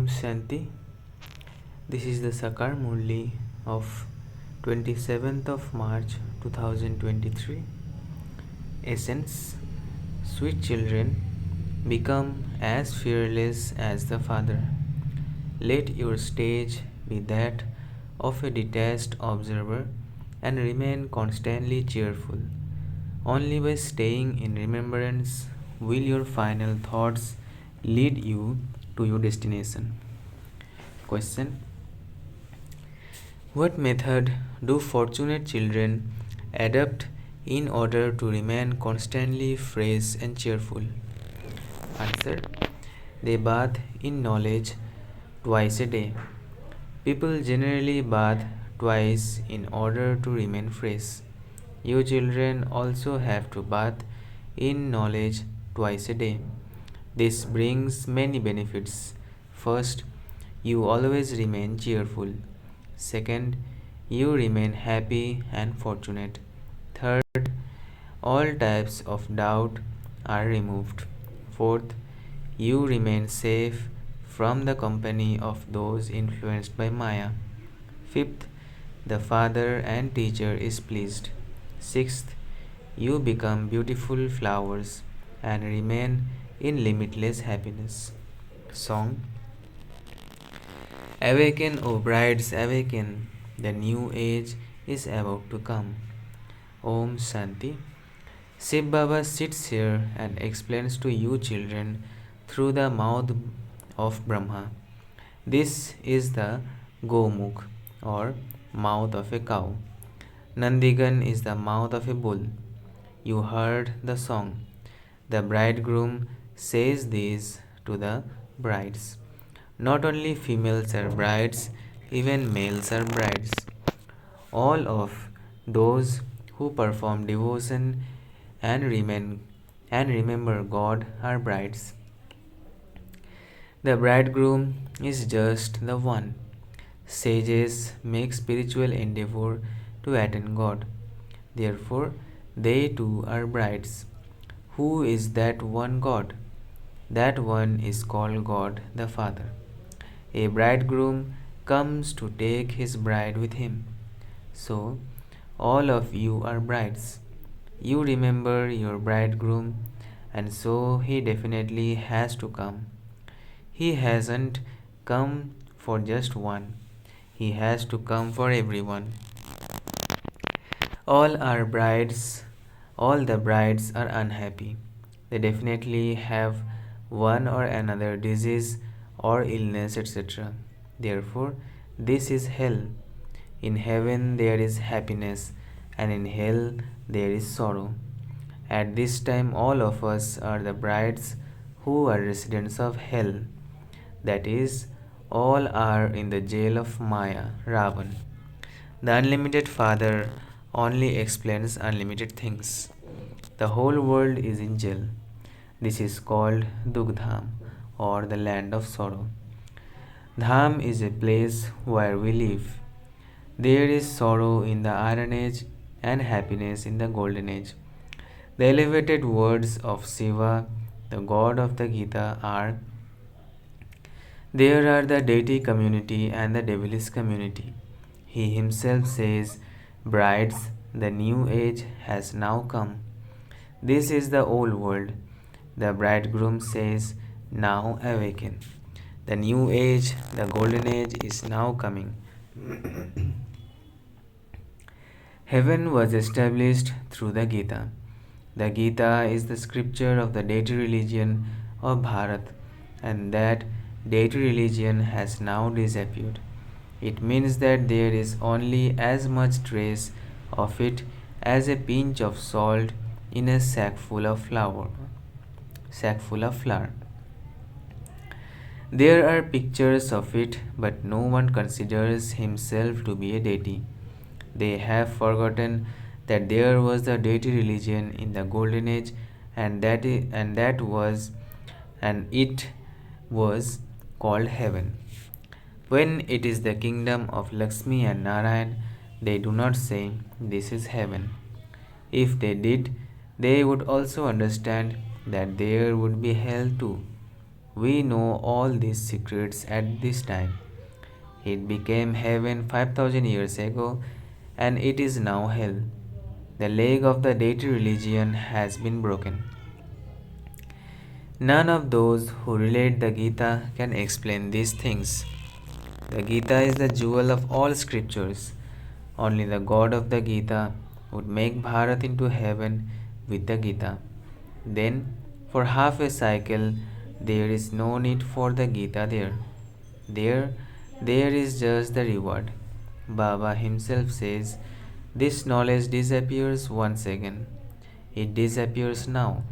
Shanti. This is the Sakar Murli of 27th of March 2023. Essence. Sweet children, become as fearless as the Father. Let your stage be that of a detached observer and remain constantly cheerful. Only by staying in remembrance will your final thoughts lead you to your destination. Question. What method do fortunate children adopt in order to remain constantly fresh and cheerful? Answer. They bathe in knowledge twice a day. People generally bathe twice in order to remain fresh. You children also have to bathe in knowledge twice a day. This brings many benefits. First, you always remain cheerful. Second, you remain happy and fortunate. Third, all types of doubt are removed. Fourth, you remain safe from the company of those influenced by Maya. Fifth, the father and teacher is pleased. Sixth, you become beautiful flowers and remain in limitless happiness. Song. Awaken, O brides, awaken. The new age is about to come. Om Shanti. Shiv Baba sits here and explains to you children through the mouth of Brahma. This is the Gomukh or mouth of a cow. Nandigan is the mouth of a bull. You heard the song. The bridegroom says this to the brides. Not only females are brides, even males are brides. All of those who perform devotion and remain and remember God are brides. The bridegroom is just the one. Sages make spiritual endeavor to attain God. Therefore, they too are brides. Who is that one God? That one is called God the Father. A bridegroom comes to take his bride with him. So, all of you are brides. You remember your bridegroom, and so he definitely has to come. He hasn't come for just one, he has to come for everyone. All are brides, all the brides are unhappy. They definitely have one or another disease or illness, etc. Therefore, this is hell. In heaven there is happiness, and in hell there is sorrow. At this time, all of us are the brides who are residents of hell. That is, all are in the jail of Maya, Ravan. The unlimited Father only explains unlimited things. The whole world is in jail. This is called Dugdham, or the land of sorrow. Dham is a place where we live. There is sorrow in the Iron Age and happiness in the Golden Age. The elevated words of Shiva, the god of the Gita, are there are the deity community and the devilish community. He himself says, brides, the new age has now come. This is the old world. The bridegroom says, now awaken. The new age, the golden age, is now coming. Heaven was established through the Gita. The Gita is the scripture of the deity religion of Bharat, and that deity religion has now disappeared. It means that there is only as much trace of it as a pinch of salt in a sack full of flour. There are pictures of it, but no one considers himself to be a deity. They have forgotten that there was the deity religion in the golden age, and it was called heaven. When it is the kingdom of Lakshmi and Narayan, they do not say this is heaven. If they did, they would also understand that there would be hell too. We know all these secrets at this time. It became heaven 5000 years ago, and it is now hell. The leg of the deity religion has been broken. None of those who relate the Gita can explain these things. The Gita is the jewel of all scriptures. Only the God of the Gita would make Bharat into heaven with the Gita. Then, for half a cycle, there is no need for the Gita there. There, there is just the reward. Baba himself says, this knowledge disappears once again. It disappears now.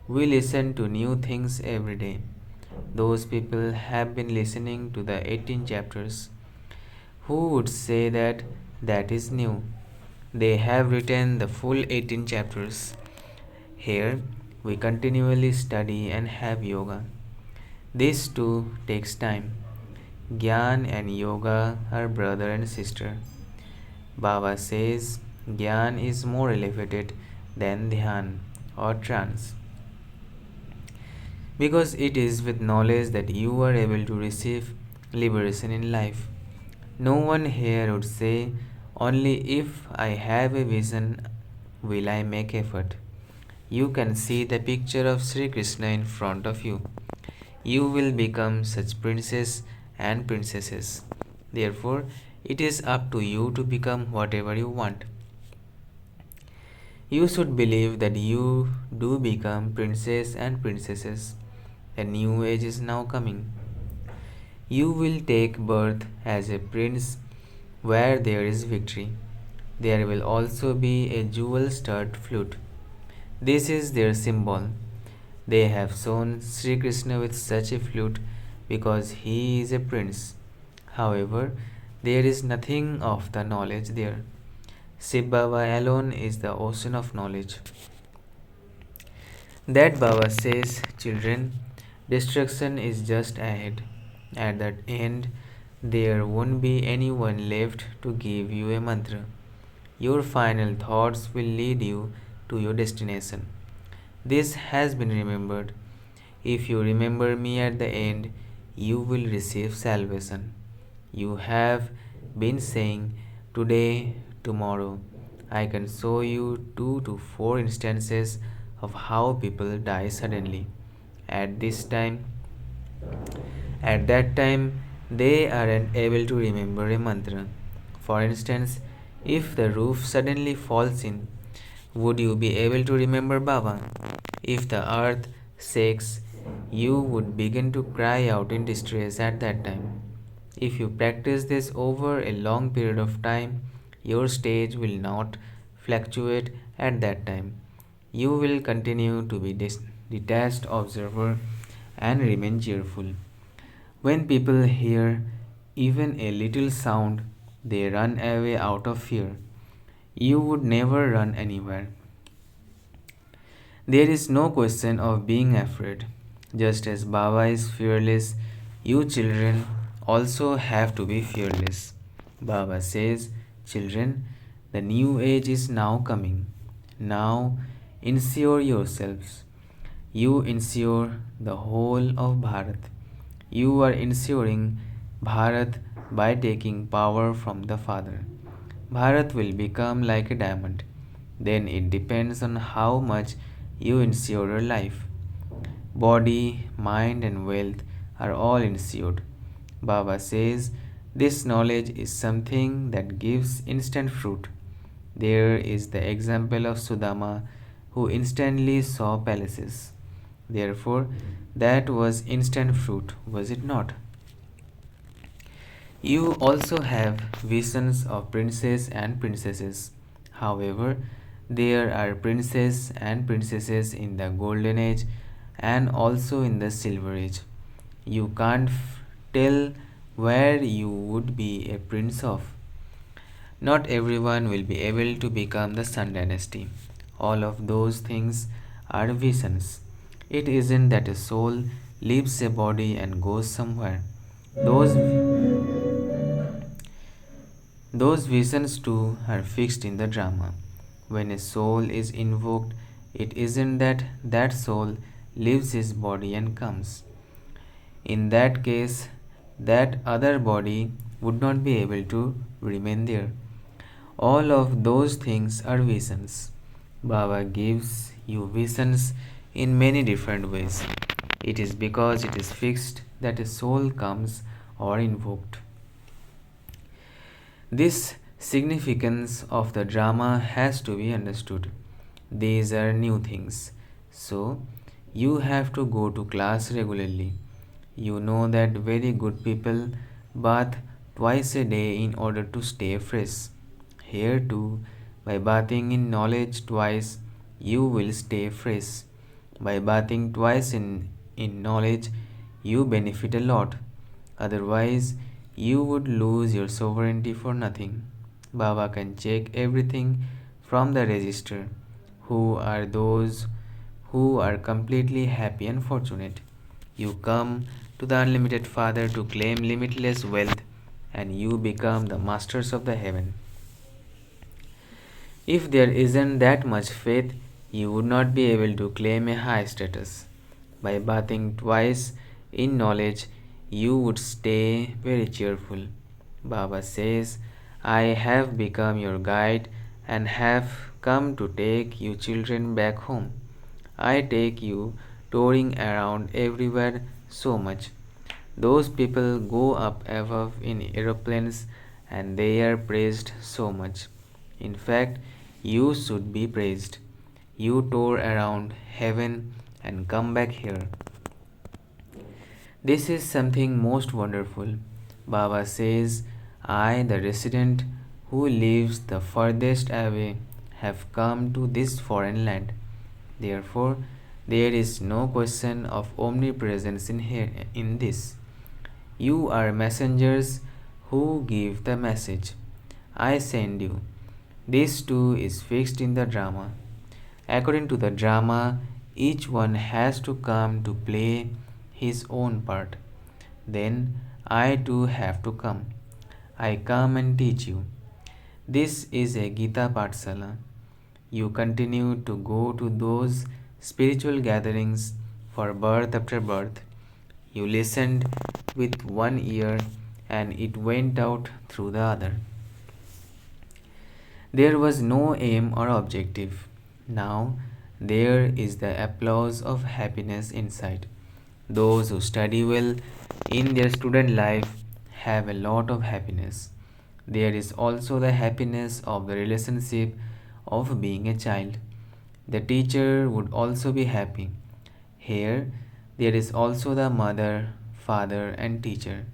We listen to new things every day. Those people have been listening to the 18 chapters. Who would say that that is new? They have written the full 18 chapters. Here, we continually study and have yoga. This too takes time. Gyan and yoga are brother and sister. Baba says Gyan is more elevated than Dhyan or trance because it is with knowledge that you are able to receive liberation in life. No one here would say, only if I have a vision will I make effort. You can see the picture of Sri Krishna in front of you. You will become such princes and princesses. Therefore, it is up to you to become whatever you want. You should believe that you do become princes and princesses. A new age is now coming. You will take birth as a prince where there is victory. There will also be a jewel stud flute. This is their symbol. They have shown Sri Krishna with such a flute because he is a prince. However, there is nothing of the knowledge there. Shiv Baba alone is the ocean of knowledge. That Baba says, children, destruction is just ahead. At that end, there won't be anyone left to give you a mantra. Your final thoughts will lead you to your destination. This has been remembered. If you remember me at the end, you will receive salvation. You have been saying, today, tomorrow. I can show you 2 to 4 instances of how people die suddenly. At this time, at that time, they aren't able to remember a mantra. For instance, if the roof suddenly falls in, would you be able to remember Baba? If the earth shakes, you would begin to cry out in distress at that time. If you practice this over a long period of time, your stage will not fluctuate at that time. You will continue to be detached observer and remain cheerful. When people hear even a little sound, they run away out of fear. You would never run anywhere. There is no question of being afraid. Just as Baba is fearless, you children also have to be fearless. Baba says, children, the new age is now coming. Now, insure yourselves. You insure the whole of Bharat. You are ensuring Bharat by taking power from the Father. Bharat will become like a diamond. Then it depends on how much you insure your life. Body, mind, and wealth are all insured. Baba says this knowledge is something that gives instant fruit. There is the example of Sudama who instantly saw palaces. Therefore, that was instant fruit, was it not? You also have visions of princes and princesses. However, there are princes and princesses in the golden age and also in the silver age. You can't tell where you would be a prince of. Not everyone will be able to become the Sun dynasty. All of those things are visions. It isn't that a soul leaves a body and goes somewhere. Those those visions too are fixed in the drama. When a soul is invoked, it isn't that that soul leaves his body and comes. In that case, that other body would not be able to remain there. All of those things are visions. Baba gives you visions in many different ways. It is because it is fixed that a soul comes or invoked. This significance of the drama has to be understood. These are new things. So, you have to go to class regularly. You know that very good people bath twice a day in order to stay fresh. Here too, by bathing in knowledge twice, you will stay fresh. By bathing twice in knowledge, you benefit a lot. Otherwise, you would lose your sovereignty for nothing. Baba can check everything from the register. Who are those who are completely happy and fortunate? You come to the unlimited Father to claim limitless wealth, and you become the masters of the heaven. If there isn't that much faith, you would not be able to claim a high status. By bathing twice in knowledge, you would stay very cheerful. Baba says, I have become your guide and have come to take you children back home. I take you touring around everywhere so much. Those people go up above in aeroplanes and they are praised so much. In fact, you should be praised. You tour around heaven and come back here. This is something most wonderful. Baba says, I, the resident who lives the furthest away, have come to this foreign land. Therefore, there is no question of omnipresence in this. You are messengers who give the message. I send you. This too is fixed in the drama. According to the drama, each one has to come to play his own part. Then I too have to come. I come and teach you. This is a Gita Patsala. You continue to go to those spiritual gatherings for birth after birth. You listened with one ear and it went out through the other. There was no aim or objective. Now there is the applause of happiness inside. Those who study well in their student life have a lot of happiness. There is also the happiness of the relationship of being a child. The teacher would also be happy. Here, there is also the mother, father, and teacher.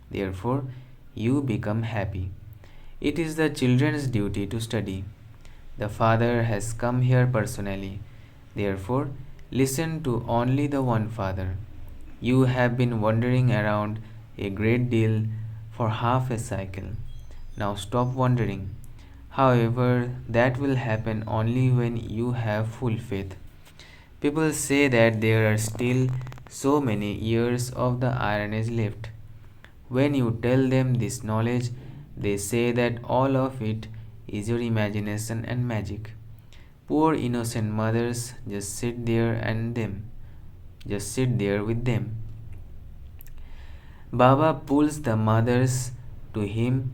Therefore, you become happy. It is the children's duty to study. The Father has come here personally. Therefore, listen to only the one Father. You have been wandering around a great deal for half a cycle. Now stop wandering. However, that will happen only when you have full faith. People say that there are still so many years of the Iron Age left. When you tell them this knowledge, they say that all of it is your imagination and magic. Poor innocent mothers just sit there and them. Just sit there with them. Baba pulls the mothers to him,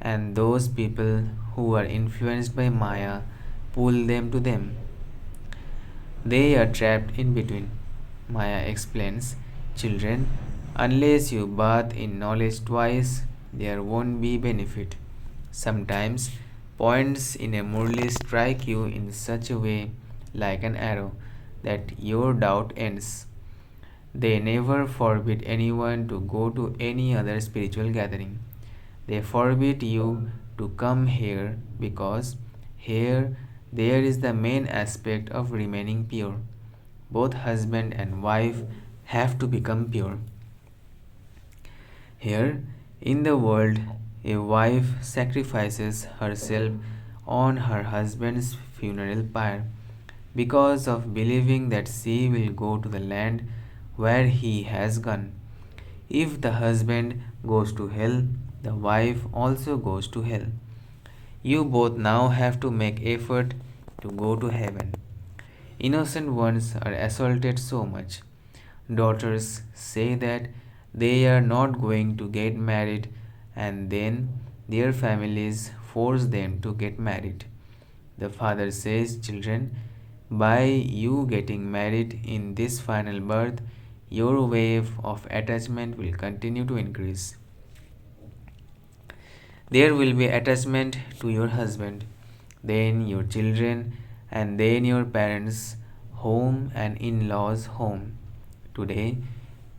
and those people who are influenced by Maya pull them to them. They are trapped in between. Maya explains, children, unless you bath in knowledge twice, there won't be benefit. Sometimes points in a Murli strike you in such a way, like an arrow, that your doubt ends. They never forbid anyone to go to any other spiritual gathering. They forbid you to come here because here there is the main aspect of remaining pure. Both husband and wife have to become pure. Here in the world, a wife sacrifices herself on her husband's funeral pyre because of believing that she will go to the land where he has gone. If the husband goes to hell, the wife also goes to hell. You both now have to make effort to go to heaven. Innocent ones are assaulted so much. Daughters say that they are not going to get married and then their families force them to get married. The father says, children, by you getting married in this final birth, your wave of attachment will continue to increase. There will be attachment to your husband, then your children, and then your parents' home and in law's home. Today,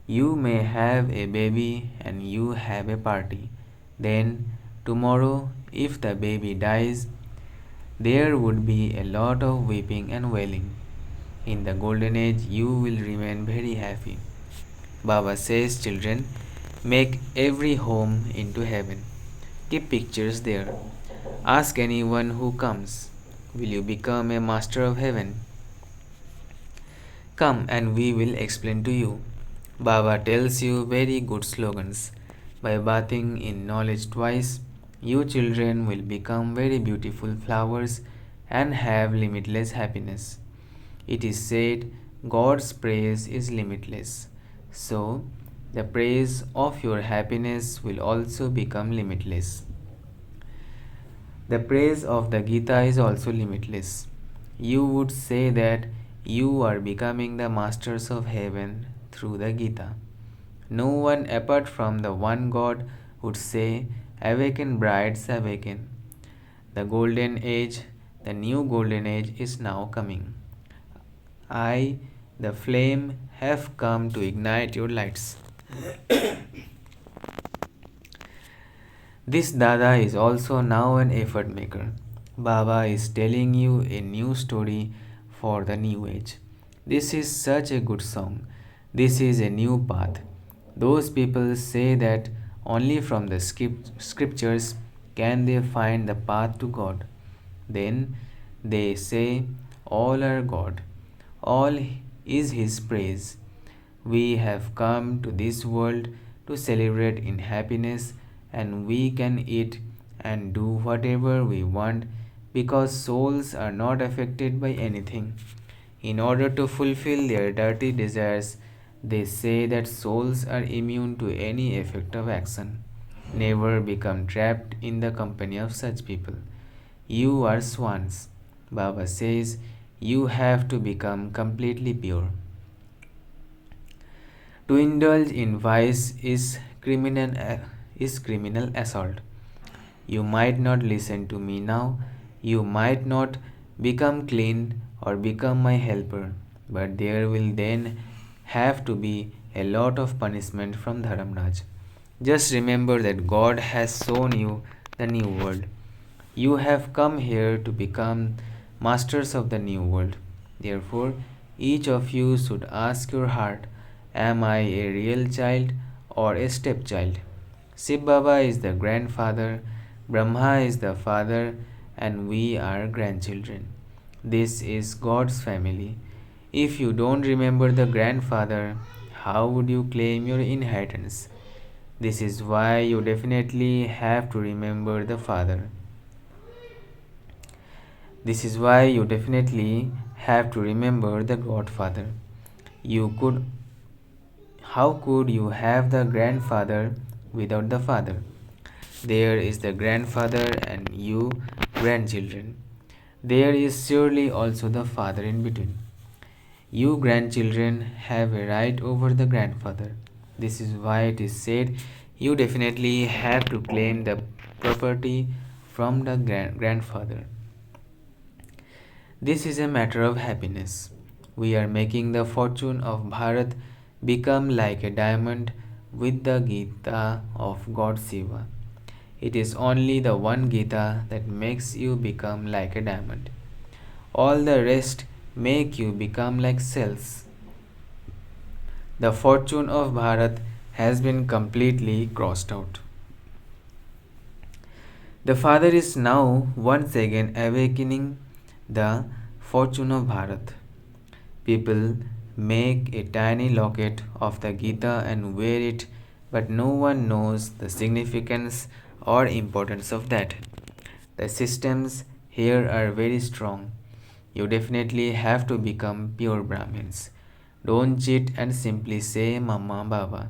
you may have a baby and you have a party. Then, tomorrow, if the baby dies, there would be a lot of weeping and wailing. In the golden age, you will remain very happy. Baba says, children, make every home into heaven. Keep pictures there. Ask anyone who comes, will you become a master of heaven? Come and we will explain to you. Baba tells you very good slogans. By bathing in knowledge twice, you children will become very beautiful flowers and have limitless happiness. It is said God's praise is limitless. So, the praise of your happiness will also become limitless. The praise of the Gita is also limitless. You would say that you are becoming the masters of heaven through the Gita. No one apart from the one God would say, awaken brides, awaken. The golden age, the new golden age is now coming. I, the flame, have come to ignite your lights. This Dada is also now an effort maker. Baba is telling you a new story for the new age. This is such a good song. This is a new path. Those people say that only from the scriptures can they find the path to God. Then they say, all are God, all is His praise. We have come to this world to celebrate in happiness and we can eat and do whatever we want because souls are not affected by anything. In order to fulfill their dirty desires, they say that souls are immune to any effect of action. Never become trapped in the company of such people. You are swans. Baba says you have to become completely pure. To indulge in vice is criminal assault. You might not listen to me now, you might not become clean or become my helper, but there will then have to be a lot of punishment from Dharamraj. Just remember that God has shown you the new world. You have come here to become masters of the new world. Therefore, each of you should ask your heart, am I a real child or a stepchild? Shiv Baba is the grandfather, Brahma is the father, and we are grandchildren. This is God's family. If you don't remember the grandfather, how would you claim your inheritance? This is why you definitely have to remember the father. This is why you definitely have to remember the Godfather. You could How could you have the grandfather without the father? There is the grandfather and you grandchildren. There is surely also the father in between. You grandchildren have a right over the grandfather. This is why it is said you definitely have to claim the property from the grandfather. This is a matter of happiness. We are making the fortune of Bharat become like a diamond with the Gita of God Shiva. It is only the one Gita that makes you become like a diamond. All the rest make you become like cells. The fortune of Bharat has been completely crossed out. The Father is now once again awakening the fortune of Bharat. People make a tiny locket of the Gita and wear it, but no one knows the significance or importance of that. The systems here are very strong. You definitely have to become pure Brahmins. Don't cheat and simply say Mama Baba.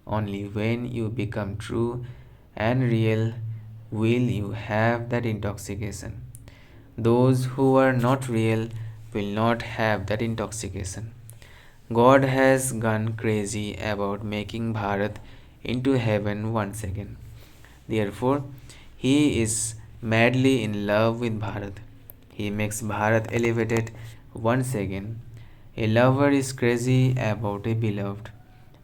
Only when you become true and real will you have that intoxication. Those who are not real will not have that intoxication. God has gone crazy about making Bharat into heaven once again. Therefore, he is madly in love with Bharat. He makes Bharat elevated once again. A lover is crazy about a beloved.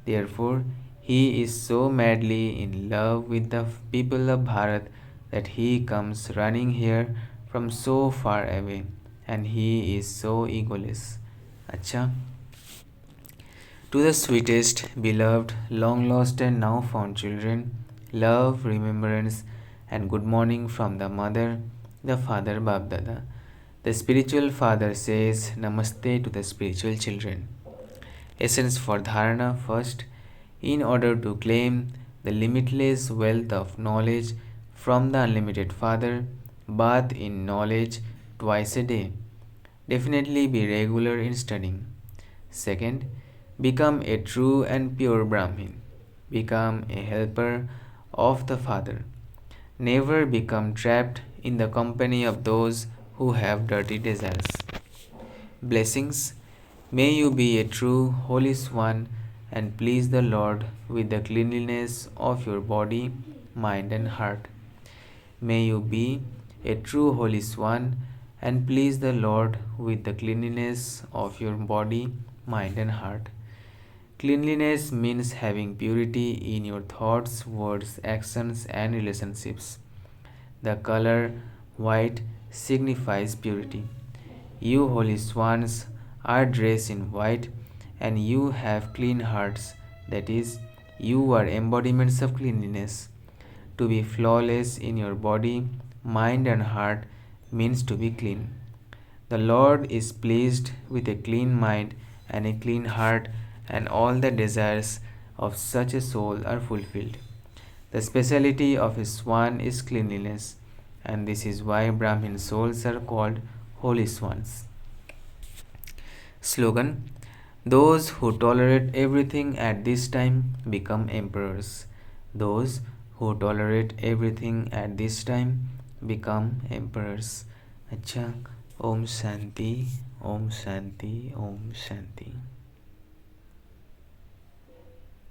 Therefore, he is so madly in love with the people of Bharat that he comes running here from so far away, and he is so egoless. Acha. To the sweetest, beloved, long lost and now found children, love, remembrance, and good morning from the mother, the father Babdada. The spiritual father says Namaste to the spiritual children. Essence for Dharana first, in order to claim the limitless wealth of knowledge from the unlimited Father, bathe in knowledge twice a day. Definitely be regular in studying. Second, become a true and pure Brahmin. Become a helper of the Father. Never become trapped in the company of those who have dirty desires. Blessings. May you be a true holy swan and please the Lord with the cleanliness of your body, mind, and heart. May you be a true holy swan and please the Lord with the cleanliness of your body, mind, and heart. Cleanliness means having purity in your thoughts, words, actions, and relationships. The color white signifies purity. You holy swans are dressed in white and you have clean hearts, that is, you are embodiments of cleanliness. To be flawless in your body, mind, and heart means to be clean. The Lord is pleased with a clean mind and a clean heart, and all the desires of such a soul are fulfilled. The speciality of a swan is cleanliness, and this is why Brahmin souls are called holy swans. Slogan. Those who tolerate everything at this time become emperors. Those who tolerate everything at this time become emperors. अच्छा. Om Shanti, Om Shanti, Om Shanti.